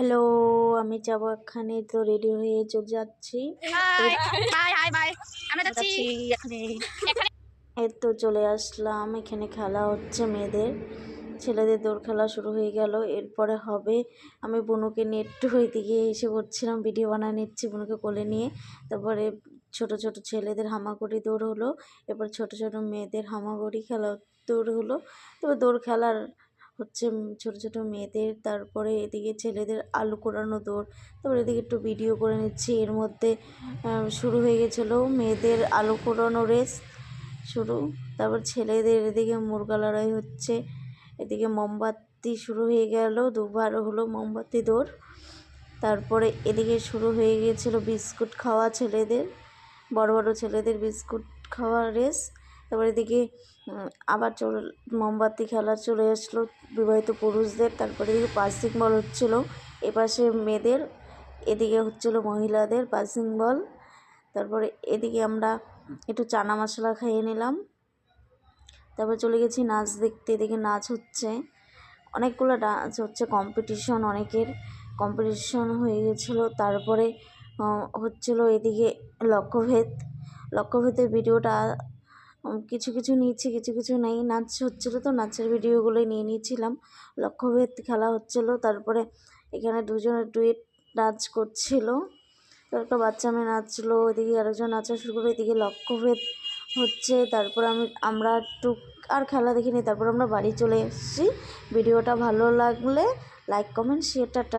Hello, আমি যাবো এখানে তো রেডি হয়ে চলে যাচ্ছি। High high high by. আমরা যাচ্ছি এখানে এখানে। এই তো চলে আসলাম। এখানে খেলা হচ্ছে মেয়েদের, ছেলেদের দৌড় খেলা শুরু হয়ে গেল। এরপরে হবে, আমি বুনুকে নিয়ে একটু ওইদিকে এসে পড়ছিলাম, ভিডিও বানিয়ে নিচ্ছি বুনুকে কোলে নিয়ে। তারপরে ছোট ছোট ছেলেদের হামাগুড়ি দৌড় হলো, এরপর ছোট ছোট মেয়েদের হামাগুড়ি খেলা দৌড় হলো। তারপর দৌড় খেলার হচ্ছে ছোট ছোট মেয়েদের, তারপরে এদিকে ছেলেদের আলু কোড়ানো দৌড়। তারপরে এদিকে একটু ভিডিও করে নিচ্ছি। এর মধ্যে শুরু হয়ে গেছিলো মেয়েদের আলু কোড়ানো রেস শুরু। তারপর ছেলেদের এদিকে মুরগা লড়াই হচ্ছে, এদিকে মোমবাতি শুরু হয়ে গেল, দুবার হলো মোমবাতি দৌড়। তারপরে এদিকে শুরু হয়ে গিয়েছিল বিস্কুট খাওয়া ছেলেদের, বড় বড় ছেলেদের বিস্কুট খাওয়া রেস। তারপর এদিকে আবার মোমবাতি খেলা চলে আসলো বিবাহিত পুরুষদের। তারপরে এদিকে পাসিং বল হচ্ছিল, এপাশে মেয়েদের, এদিকে হচ্ছিল মহিলাদের পাসিং বল। তারপরে এদিকে আমরা একটু চানা মশলা খাইয়ে নিলাম। তারপর চলে গেছি নাচ দেখতে। এদিকে নাচ হচ্ছে, অনেকগুলো ডান্স হচ্ছে, কম্পিটিশন, অনেকের কম্পিটিশন হয়ে গেছিলো। তারপরে হচ্ছিল এদিকে লক্ষ্যভেদের ভিডিওটা কিছু কিছু নিয়েছি, কিছু কিছু নেই। নাচ হচ্ছিলো তো নাচের ভিডিওগুলোই নিয়ে নিয়েছিলাম। লক্ষ্যভেদ খেলা হচ্ছিলো। তারপরে এখানে দুজনের ডুয়েট নাচ করছিল, একটা বাচ্চা মেয়ে নাচলো, এদিকে আরেকজন নাচা শুরু করলো, এদিকে লক্ষ্যভেদ হচ্ছে। তারপর আমরা একটু আর খেলা দেখিনি। তারপর আমরা বাড়ি চলে এসেছি। ভিডিওটা ভালো লাগলে লাইক কমেন্ট শেয়ারটা